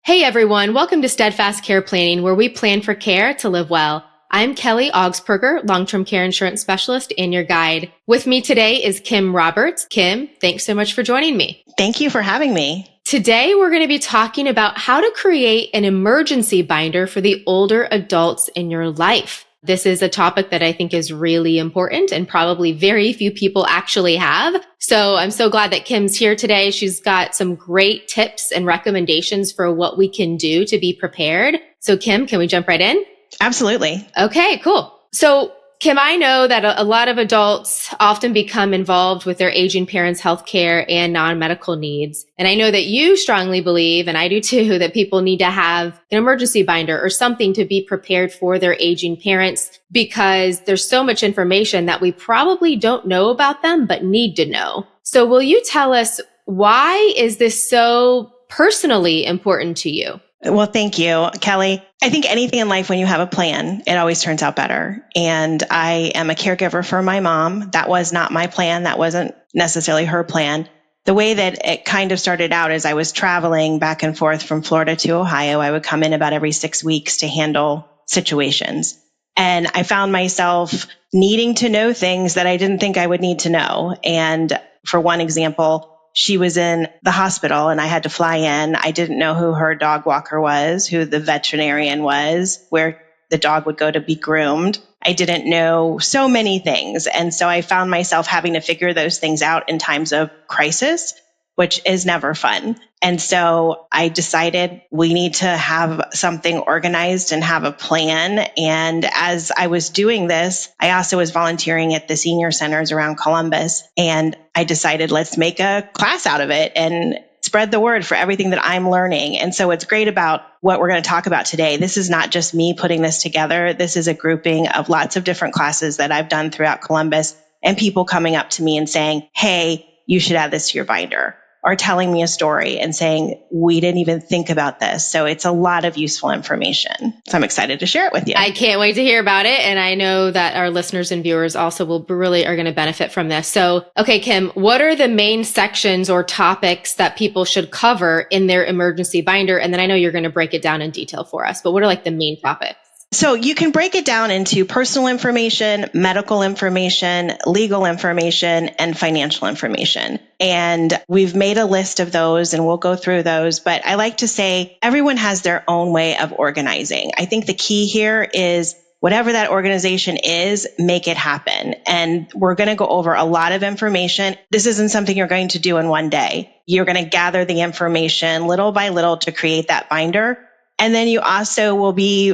Hey everyone, welcome to Steadfast Care Planning, where we plan for care to live well. I'm Kelly Augsburger, long-term care insurance specialist and your guide. With me today is Kim Roberts. Kim, thanks so much for joining me. Thank you for having me. Today, we're going to be talking about how to create an emergency binder for the older adults in your life. This is a topic that I think is really important and probably very few people actually have. So I'm so glad that Kim's here today. She's got some great tips and recommendations for what we can do to be prepared. So Kim, can we jump right in? Absolutely. Okay, cool. So Kim, I know that a lot of adults often become involved with their aging parents' healthcare and non-medical needs. And I know that you strongly believe, and I do too, that people need to have an emergency binder or something to be prepared for their aging parents because there's so much information that we probably don't know about them, but need to know. So will you tell us, why is this so personally important to you? Well, thank you, Kelly. I think anything in life, when you have a plan, it always turns out better. And I am a caregiver for my mom. That was not my plan. That wasn't necessarily her plan. The way that it kind of started out is I was traveling back and forth from Florida to Ohio. I would come in about every 6 weeks to handle situations. And I found myself needing to know things that I didn't think I would need to know. And for one example, she was in the hospital and I had to fly in. I didn't know who her dog walker was, who the veterinarian was, where the dog would go to be groomed. I didn't know so many things. And so I found myself having to figure those things out in times of crisis, which is never fun. And so I decided we need to have something organized and have a plan. And as I was doing this, I also was volunteering at the senior centers around Columbus. And I decided, let's make a class out of it and spread the word for everything that I'm learning. And so what's great about what we're going to talk about today, this is not just me putting this together. This is a grouping of lots of different classes that I've done throughout Columbus and people coming up to me and saying, hey, you should add this to your binder, or telling me a story and saying, we didn't even think about this. So it's a lot of useful information. So I'm excited to share it with you. I can't wait to hear about it. And I know that our listeners and viewers also are going to benefit from this. So, okay, Kim, what are the main sections or topics that people should cover in their emergency binder? And then I know you're going to break it down in detail for us, but what are like the main topics? So you can break it down into personal information, medical information, legal information, and financial information. And we've made a list of those and we'll go through those. But I like to say everyone has their own way of organizing. I think the key here is whatever that organization is, make it happen. And we're going to go over a lot of information. This isn't something you're going to do in one day. You're going to gather the information little by little to create that binder. And then you also will be,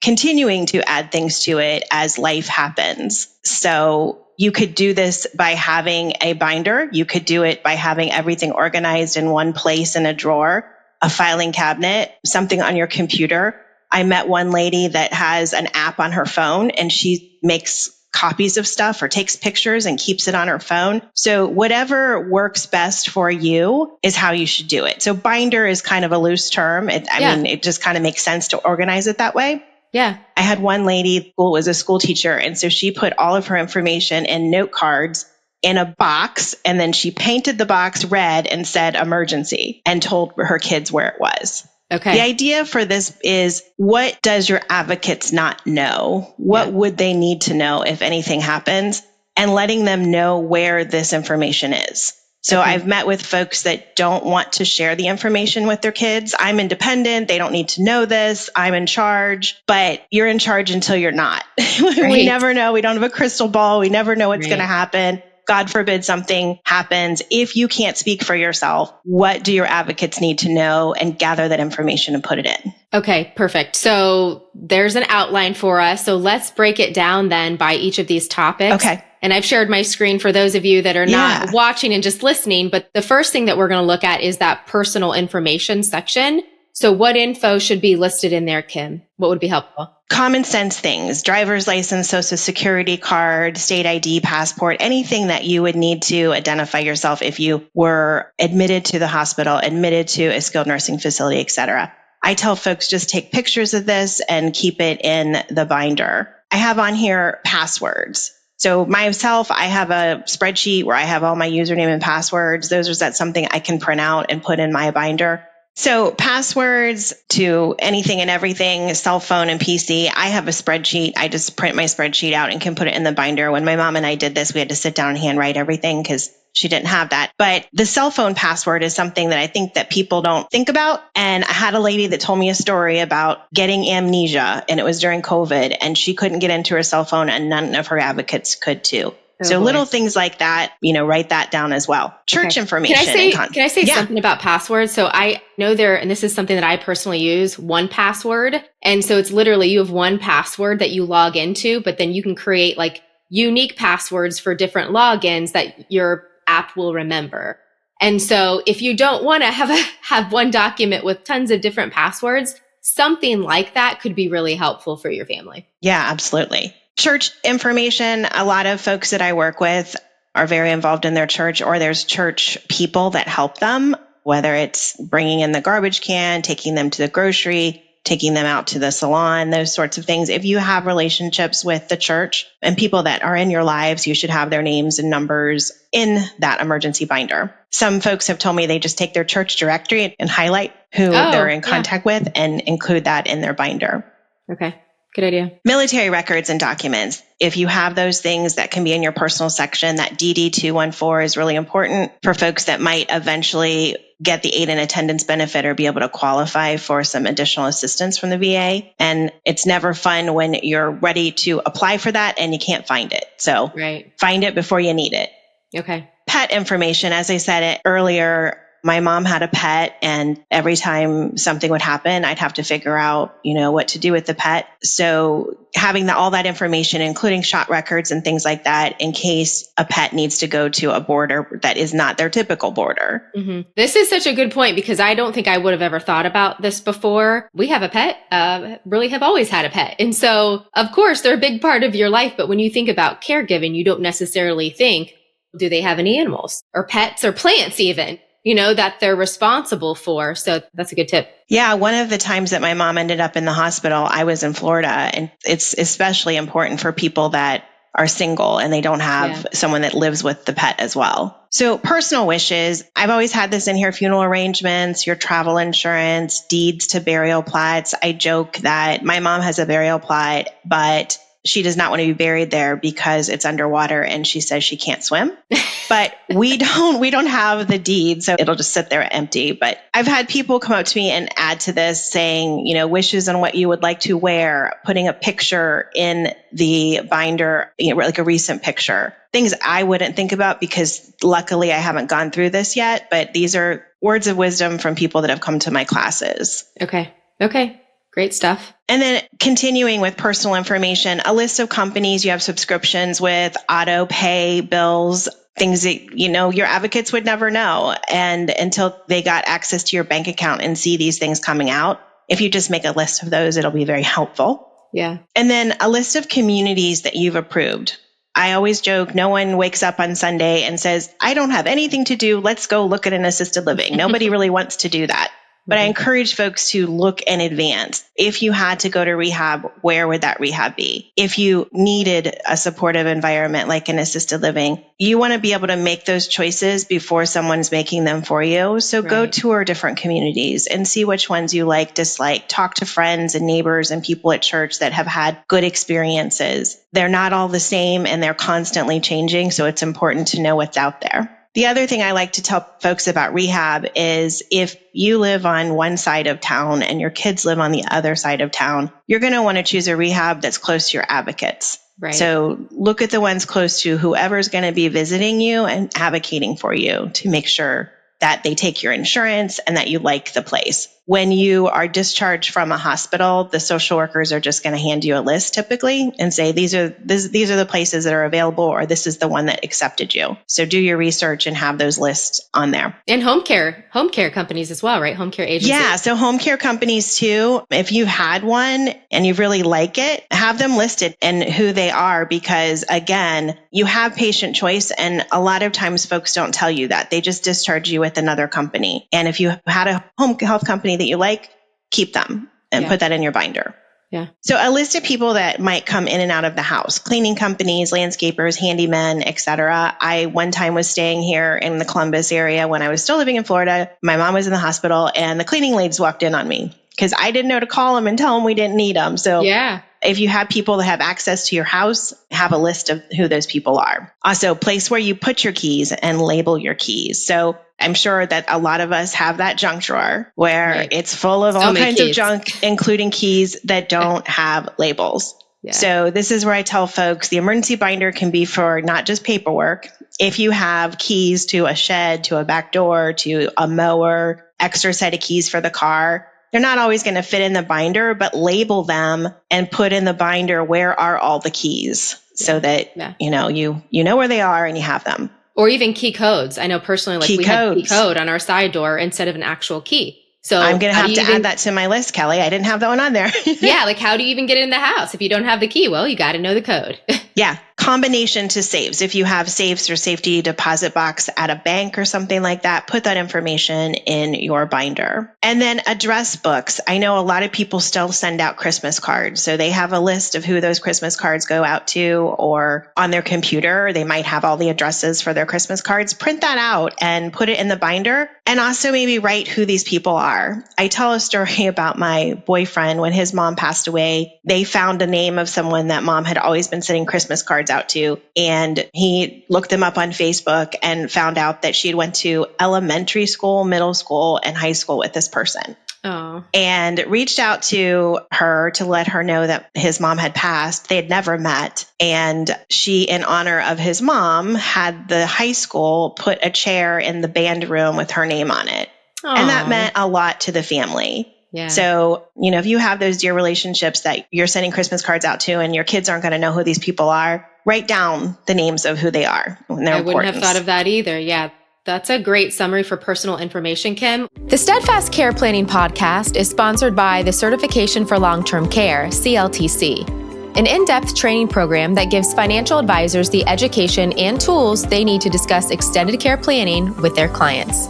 continuing to add things to it as life happens. So you could do this by having a binder. You could do it by having everything organized in one place in a drawer, a filing cabinet, something on your computer. I met one lady that has an app on her phone and she makes copies of stuff or takes pictures and keeps it on her phone. So whatever works best for you is how you should do it. So binder is kind of a loose term. It just kind of makes sense to organize it that way. Yeah. I had one lady who was a school teacher. And so she put all of her information in note cards in a box. And then she painted the box red and said emergency and told her kids where it was. Okay. The idea for this is, what does your advocates not know? What would they need to know if anything happens? And letting them know where this information is. So I've met with folks that don't want to share the information with their kids. I'm independent. They don't need to know this. I'm in charge, but you're in charge until you're not. We never know. We don't have a crystal ball. We never know what's going to happen. God forbid something happens. If you can't speak for yourself, what do your advocates need to know, and gather that information and put it in? Okay, perfect. So there's an outline for us. So let's break it down then by each of these topics. Okay. And I've shared my screen for those of you that are not watching and just listening. But the first thing that we're going to look at is that personal information section. So what info should be listed in there, Kim? What would be helpful? Common sense things: driver's license, social security card, state ID, passport, anything that you would need to identify yourself if you were admitted to the hospital, admitted to a skilled nursing facility, etc. I tell folks, just take pictures of this and keep it in the binder. I have on here passwords. So myself, I have a spreadsheet where I have all my username and passwords. That's something I can print out and put in my binder. So passwords to anything and everything, cell phone and PC. I have a spreadsheet. I just print my spreadsheet out and can put it in the binder. When my mom and I did this, we had to sit down and handwrite everything because she didn't have that. But the cell phone password is something that I think that people don't think about. And I had a lady that told me a story about getting amnesia, and it was during COVID, and she couldn't get into her cell phone, and none of her advocates could too. So little things like that, write that down as well. Church information. Can I say something about passwords? So I know and this is something that I personally use, 1Password. And so it's literally you have one password that you log into, but then you can create like unique passwords for different logins that your app will remember. And so if you don't want to have one document with tons of different passwords, something like that could be really helpful for your family. Yeah, absolutely. Church information. A lot of folks that I work with are very involved in their church, or there's church people that help them, whether it's bringing in the garbage can, taking them to the grocery, taking them out to the salon, those sorts of things. If you have relationships with the church and people that are in your lives, you should have their names and numbers in that emergency binder. Some folks have told me they just take their church directory and highlight who they're in contact with and include that in their binder. Okay. Good idea. Military records and documents. If you have those things that can be in your personal section, that DD-214 is really important for folks that might eventually get the aid and attendance benefit or be able to qualify for some additional assistance from the VA. And it's never fun when you're ready to apply for that and you can't find it. So find it before you need it. Okay. Pet information. As I said it earlier, my mom had a pet, and every time something would happen, I'd have to figure out, what to do with the pet. So having all that information, including shot records and things like that, in case a pet needs to go to a border that is not their typical border. Mm-hmm. This is such a good point because I don't think I would have ever thought about this before. We have a pet, really have always had a pet. And so, of course, they're a big part of your life. But when you think about caregiving, you don't necessarily think, do they have any animals or pets or plants even? That they're responsible for. So that's a good tip. Yeah. One of the times that my mom ended up in the hospital, I was in Florida, and it's especially important for people that are single and they don't have someone that lives with the pet as well. So personal wishes. I've always had this in here: funeral arrangements, your travel insurance, deeds to burial plots. I joke that my mom has a burial plot, but she does not want to be buried there because it's underwater and she says she can't swim. But we don't have the deed, so it'll just sit there empty. But I've had people come up to me and add to this saying, wishes on what you would like to wear, putting a picture in the binder, like a recent picture. Things I wouldn't think about because luckily I haven't gone through this yet, but these are words of wisdom from people that have come to my classes. Okay. Great stuff. And then continuing with personal information, a list of companies you have subscriptions with, auto pay, bills, things that, your advocates would never know. And until they got access to your bank account and see these things coming out, if you just make a list of those, it'll be very helpful. Yeah. And then a list of communities that you've approved. I always joke, no one wakes up on Sunday and says, I don't have anything to do. Let's go look at an assisted living. Nobody really wants to do that. But I encourage folks to look in advance. If you had to go to rehab, where would that rehab be? If you needed a supportive environment like an assisted living, you want to be able to make those choices before someone's making them for you. So go tour different communities and see which ones you like, dislike. Talk to friends and neighbors and people at church that have had good experiences. They're not all the same and they're constantly changing. So it's important to know what's out there. The other thing I like to tell folks about rehab is if you live on one side of town and your kids live on the other side of town, you're going to want to choose a rehab that's close to your advocates. Right. So look at the ones close to whoever's going to be visiting you and advocating for you to make sure that they take your insurance and that you like the place. When you are discharged from a hospital, the social workers are just going to hand you a list typically and say, these are the places that are available, or this is the one that accepted you. So do your research and have those lists on there. And home care companies as well, right? Home care agencies. Yeah. So home care companies too. If you've had one and you really like it, have them listed and who they are, because again, you have patient choice. And a lot of times folks don't tell you that. They just discharge you with another company. And if you had a home health company that you like, keep them and put that in your binder. Yeah. So a list of people that might come in and out of the house, cleaning companies, landscapers, handymen, etc. I one time was staying here in the Columbus area when I was still living in Florida. My mom was in the hospital and the cleaning ladies walked in on me because I didn't know to call them and tell them we didn't need them. So Yeah. if you have people that have access to your house, have a list of who those people are. Also, place where you put your keys and label your keys. So I'm sure that a lot of us have that junk drawer where it's full of all kinds of junk, including keys that don't have labels. Yeah. So this is where I tell folks the emergency binder can be for not just paperwork. If you have keys to a shed, to a back door, to a mower, extra set of keys for the car, they're not always going to fit in the binder, but label them and put in the binder where are all the keys so that you know where they are and you have them. Or even key codes. I know personally, like we have key code on our side door instead of an actual key. So I'm going to have to add that to my list, Kelly. I didn't have that one on there. Yeah. Like how do you even get in the house? If you don't have the key, well, you got to know the code. Yeah. Combination to safes. If you have safes or safety deposit box at a bank or something like that, put that information in your binder. And then address books. I know a lot of people still send out Christmas cards. So they have a list of who those Christmas cards go out to, or on their computer, they might have all the addresses for their Christmas cards. Print that out and put it in the binder. And also maybe write who these people are. I tell a story about my boyfriend. When his mom passed away, they found a name of someone that mom had always been sending Christmas cards out to. And he looked them up on Facebook and found out that she had went to elementary school, middle school, and high school with this person. Oh. And reached out to her to let her know that his mom had passed. They had never met. And she, in honor of his mom, had the high school put a chair in the band room with her name on it. Aww. And that meant a lot to the family. Yeah. So, if you have those dear relationships that you're sending Christmas cards out to and your kids aren't going to know who these people are, write down the names of who they are and their importance. I wouldn't have thought of that either. Yeah. That's a great summary for personal information, Kim. The Steadfast Care Planning Podcast is sponsored by the Certification for Long-Term Care, CLTC, an in-depth training program that gives financial advisors the education and tools they need to discuss extended care planning with their clients.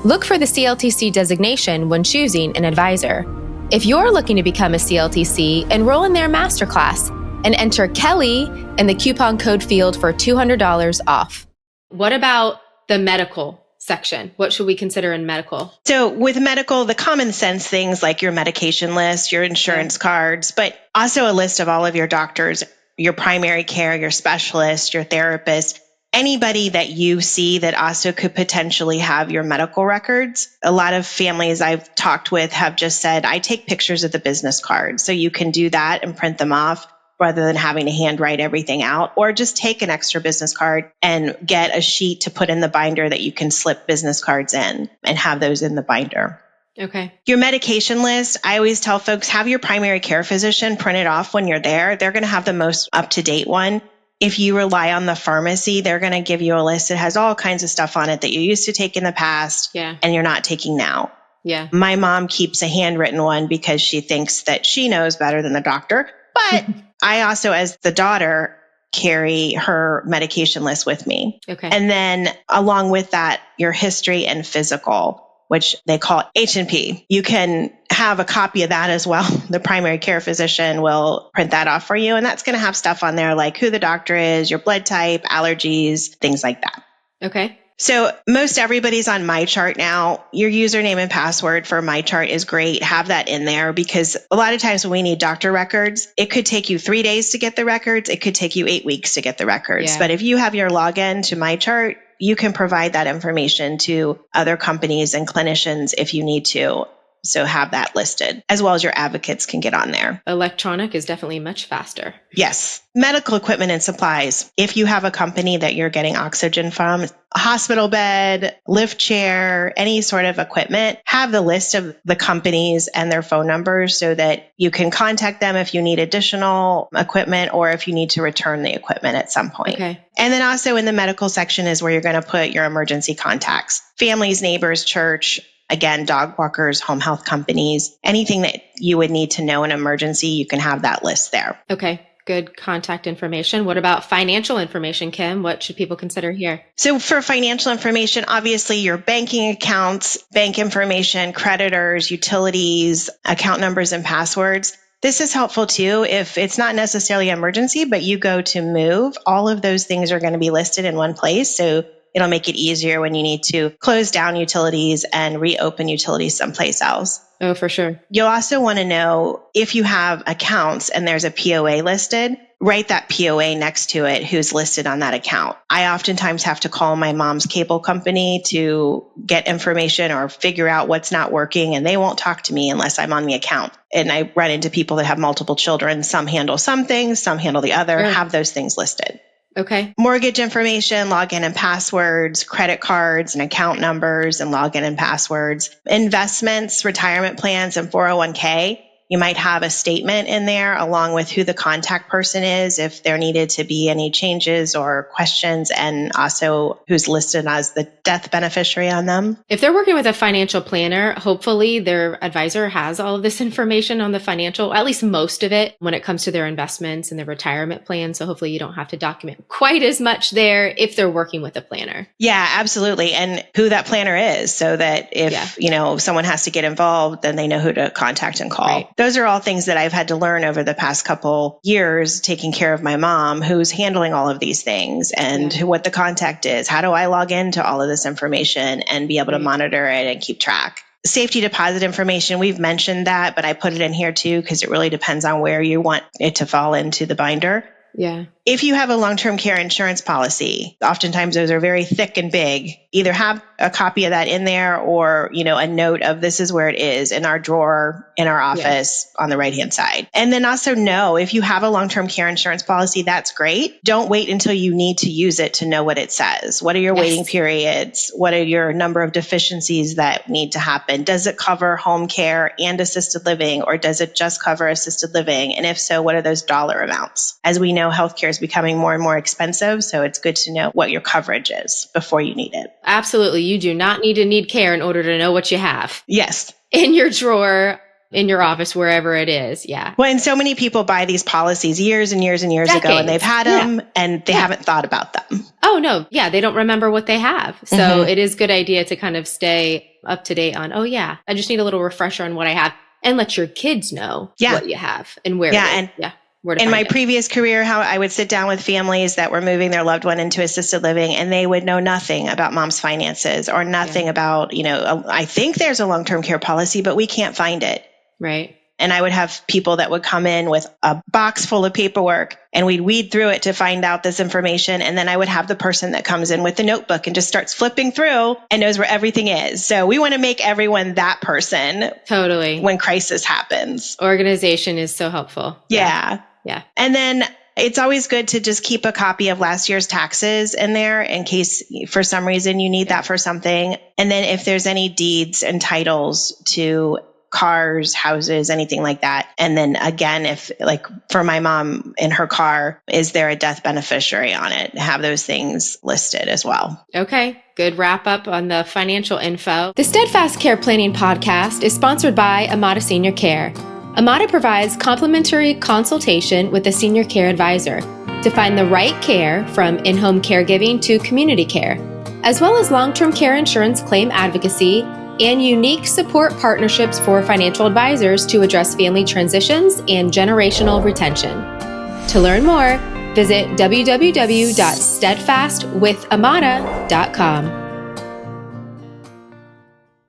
Look for the CLTC designation when choosing an advisor. If you're looking to become a CLTC, enroll in their masterclass and enter Kelly in the coupon code field for $200 off. What about the medical section? What should we consider in medical? So with medical, the common sense things like your medication list, your insurance cards, but also a list of all of your doctors, your primary care, your specialist, your therapist, anybody that you see that also could potentially have your medical records. A lot of families I've talked with have just said, I take pictures of the business cards. So you can do that and print them off rather than having to handwrite everything out, or just take an extra business card and get a sheet to put in the binder that you can slip business cards in and have those in the binder. Okay. Your medication list, I always tell folks, have your primary care physician print it off when you're there. They're going to have the most up-to-date one. If you rely on the pharmacy, they're going to give you a list that has all kinds of stuff on it that you used to take in the past and you're not taking now. Yeah. My mom keeps a handwritten one because she thinks that she knows better than the doctor. But I also, as the daughter, carry her medication list with me. Okay. And then along with that, your history and physical, which they call H&P. You can have a copy of that as well. The primary care physician will print that off for you. And that's going to have stuff on there like who the doctor is, your blood type, allergies, things like that. Okay. So most everybody's on MyChart now. Your username and password for MyChart is great. Have that in there because a lot of times when we need doctor records, it could take you 3 days to get the records. It could take you 8 weeks to get the records. Yeah. But if you have your login to MyChart, you can provide that information to other companies and clinicians if you need to. So have that listed, as well as your advocates can get on there. Electronic is definitely much faster. Yes. Medical equipment and supplies. If you have a company that you're getting oxygen from, a hospital bed, lift chair, any sort of equipment, have the list of the companies and their phone numbers so that you can contact them if you need additional equipment or if you need to return the equipment at some point. Okay. And then also in the medical section is where you're going to put your emergency contacts, families, neighbors, church. Again, dog walkers, home health companies, anything that you would need to know in an emergency, you can have that list there. Okay, good contact information. What about financial information, Kim? What should people consider here? So for financial information, obviously your banking accounts, bank information, creditors, utilities, account numbers, and passwords. This is helpful too. If it's not necessarily an emergency, but you go to move, all of those things are going to be listed in one place. So it'll make it easier when you need to close down utilities and reopen utilities someplace else. Oh, for sure. You'll also want to know if you have accounts and there's a POA listed, write that POA next to it who's listed on that account. I oftentimes have to call my mom's cable company to get information or figure out what's not working, and they won't talk to me unless I'm on the account. And I run into people that have multiple children. Some handle some things, some handle the other, have those things listed. Okay. Mortgage information, login and passwords, credit cards and account numbers and login and passwords, investments, retirement plans, and 401k. You might have a statement in there along with who the contact person is if there needed to be any changes or questions, and also who's listed as the death beneficiary on them. If they're working with a financial planner, hopefully their advisor has all of this information on the financial, at least most of it, when it comes to their investments and their retirement plan. So hopefully you don't have to document quite as much there if they're working with a planner. Yeah, absolutely. And who that planner is, so that if, someone has to get involved, then they know who to contact and call. Right. Those are all things that I've had to learn over the past couple years, taking care of my mom, who's handling all of these things, and what the contact is. How do I log into all of this information and be able to monitor it and keep track? Safety deposit information, we've mentioned that, but I put it in here too, because it really depends on where you want it to fall into the binder. Yeah. If you have a long-term care insurance policy, oftentimes those are very thick and big. Either have a copy of that in there or, a note of this is where it is in our drawer in our office on the right-hand side. And then also know if you have a long-term care insurance policy, that's great. Don't wait until you need to use it to know what it says. What are your waiting periods? What are your number of deficiencies that need to happen? Does it cover home care and assisted living, or does it just cover assisted living? And if so, what are those dollar amounts? As we know, healthcare is becoming more and more expensive, so it's good to know what your coverage is before you need it. Absolutely. You do not need care in order to know what you have. Yes. In your drawer, in your office, wherever it is. Yeah. Well, and so many people buy these policies years and years and years Decades. ago, and they've had them and they haven't thought about them. Oh, no. Yeah. They don't remember what they have. So it is a good idea to kind of stay up to date on, I just need a little refresher on what I have, and let your kids know what you have and where. In my previous career, how I would sit down with families that were moving their loved one into assisted living, and they would know nothing about mom's finances or nothing about, I think there's a long-term care policy, but we can't find it. Right. And I would have people that would come in with a box full of paperwork, and we'd weed through it to find out this information. And then I would have the person that comes in with the notebook and just starts flipping through and knows where everything is. So we want to make everyone that person. Totally. When crisis happens. Organization is so helpful. Yeah. And then it's always good to just keep a copy of last year's taxes in there in case for some reason you need that for something. And then if there's any deeds and titles to cars, houses, anything like that. And then again, if like for my mom in her car, is there a death beneficiary on it? Have those things listed as well. Okay. Good wrap up on the financial info. The Steadfast Care Planning Podcast is sponsored by Amada Senior Care. Amada provides complimentary consultation with a senior care advisor to find the right care, from in-home caregiving to community care, as well as long-term care insurance claim advocacy and unique support partnerships for financial advisors to address family transitions and generational retention. To learn more, visit www.steadfastwithamada.com.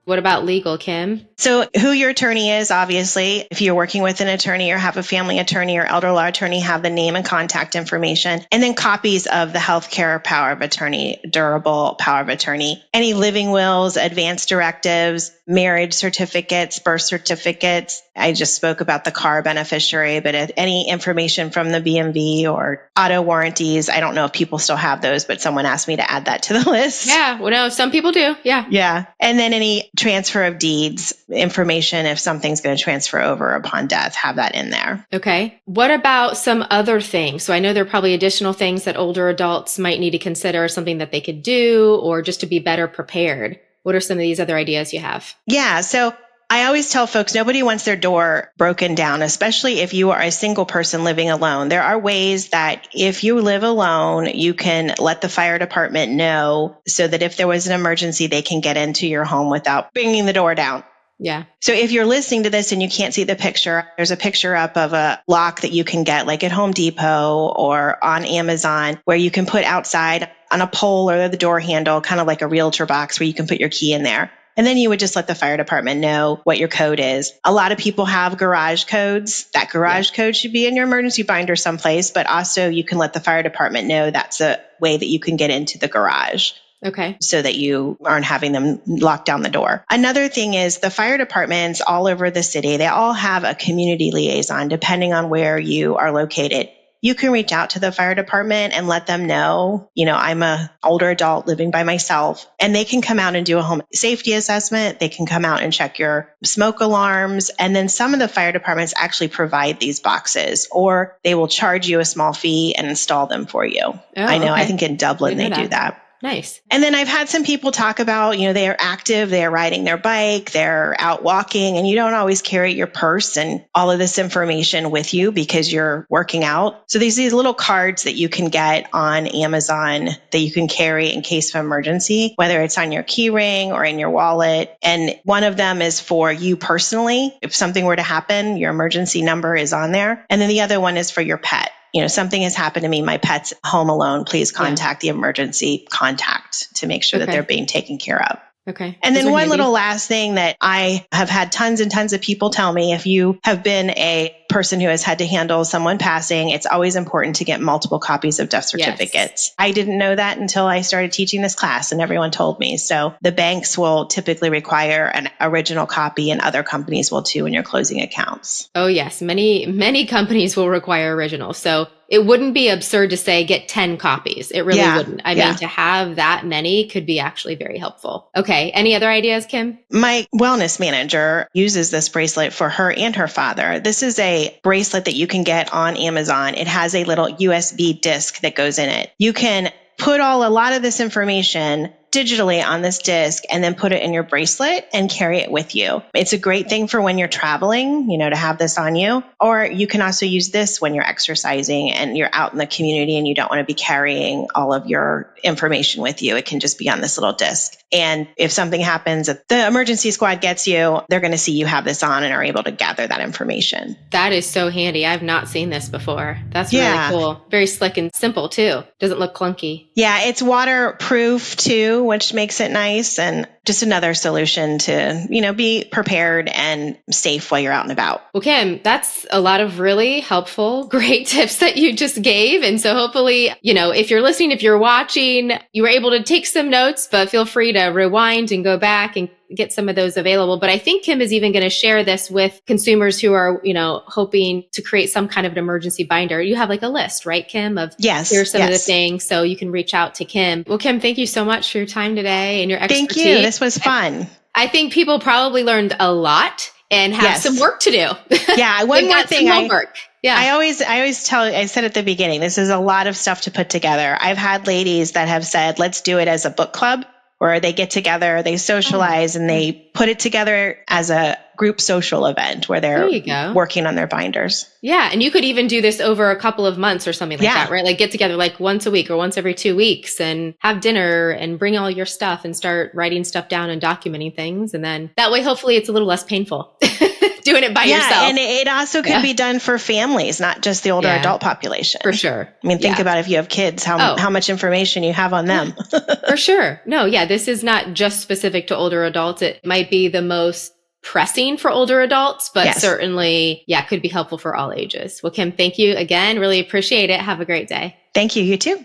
What about legal, Kim? So who your attorney is, obviously, if you're working with an attorney or have a family attorney or elder law attorney, have the name and contact information, and then copies of the healthcare power of attorney, durable power of attorney, any living wills, advance directives, marriage certificates, birth certificates. I just spoke about the car beneficiary, but any information from the BMV or auto warranties. I don't know if people still have those, but someone asked me to add that to the list. Yeah, well, no, some people do. Yeah. And then any transfer of deeds information, if something's going to transfer over upon death, have that in there. Okay. What about some other things? So I know there are probably additional things that older adults might need to consider, something that they could do, or just to be better prepared. What are some of these other ideas you have? Yeah. So I always tell folks, nobody wants their door broken down, especially if you are a single person living alone. There are ways that if you live alone, you can let the fire department know so that if there was an emergency, they can get into your home without banging the door down. Yeah. So if you're listening to this and you can't see the picture, there's a picture up of a lock that you can get like at Home Depot or on Amazon where you can put outside on a pole or the door handle, kind of like a realtor box where you can put your key in there. And then you would just let the fire department know what your code is. A lot of people have garage codes. That garage code should be in your emergency binder someplace, but also you can let the fire department know that's a way that you can get into the garage. Okay. So that you aren't having them lock down the door. Another thing is the fire departments all over the city, they all have a community liaison depending on where you are located. You can reach out to the fire department and let them know, I'm an older adult living by myself, and they can come out and do a home safety assessment. They can come out and check your smoke alarms. And then some of the fire departments actually provide these boxes, or they will charge you a small fee and install them for you. Oh, I know. okay. I think in Dublin they do that. Nice. And then I've had some people talk about, they are active, they are riding their bike, they're out walking, and you don't always carry your purse and all of this information with you because you're working out. So these little cards that you can get on Amazon that you can carry in case of emergency, whether it's on your key ring or in your wallet. And one of them is for you personally. If something were to happen, your emergency number is on there. And then the other one is for your pet. Something has happened to me, my pet's home alone, please contact the emergency contact to make sure that they're being taken care of. Okay. And then one little last thing that I have had tons and tons of people tell me, if you have been a person who has had to handle someone passing, it's always important to get multiple copies of death certificates. Yes. I didn't know that until I started teaching this class and everyone told me. So the banks will typically require an original copy and other companies will too in your closing accounts. Oh, yes. Many companies will require originals. So it wouldn't be absurd to say get 10 copies. It really wouldn't. I mean, to have that many could be actually very helpful. Okay. Any other ideas, Kim? My wellness manager uses this bracelet for her and her father. This is a bracelet that you can get on Amazon. It has a little USB disc that goes in it. You can put a lot of this information digitally on this disc and then put it in your bracelet and carry it with you. It's a great thing for when you're traveling, to have this on you. Or you can also use this when you're exercising and you're out in the community and you don't want to be carrying all of your information with you. It can just be on this little disc. And if something happens, if the emergency squad gets you, they're going to see you have this on and are able to gather that information. That is so handy. I've not seen this before. That's really cool. Very slick and simple too. Doesn't look clunky. Yeah, it's waterproof too, which makes it nice, and just another solution to, be prepared and safe while you're out and about. Well, Kim, that's a lot of really helpful, great tips that you just gave. And so hopefully, if you're listening, if you're watching, you were able to take some notes, but feel free to rewind and go back and get some of those available. But I think Kim is even going to share this with consumers who are, hoping to create some kind of an emergency binder. You have like a list, right, Kim, of here's some of the things. So you can reach out to Kim. Well, Kim, thank you so much for your time today and your expertise. Thank you. This was fun. I think people probably learned a lot and have some work to do. Yeah. One more thing. I always I said at the beginning, this is a lot of stuff to put together. I've had ladies that have said, let's do it as a book club, where they get together, they socialize, and they put it together as a group social event where they're working on their binders. Yeah. And you could even do this over a couple of months or something like that, right? Like get together like once a week or once every 2 weeks and have dinner and bring all your stuff and start writing stuff down and documenting things. And then that way, hopefully it's a little less painful doing it by yourself. Yeah. And it also could be done for families, not just the older adult population. For sure. I mean, think about if you have kids, how much information you have on them. For sure. No, yeah. This is not just specific to older adults. It might be the most pressing for older adults, but certainly, could be helpful for all ages. Well, Kim, thank you again. Really appreciate it. Have a great day. Thank you. You too.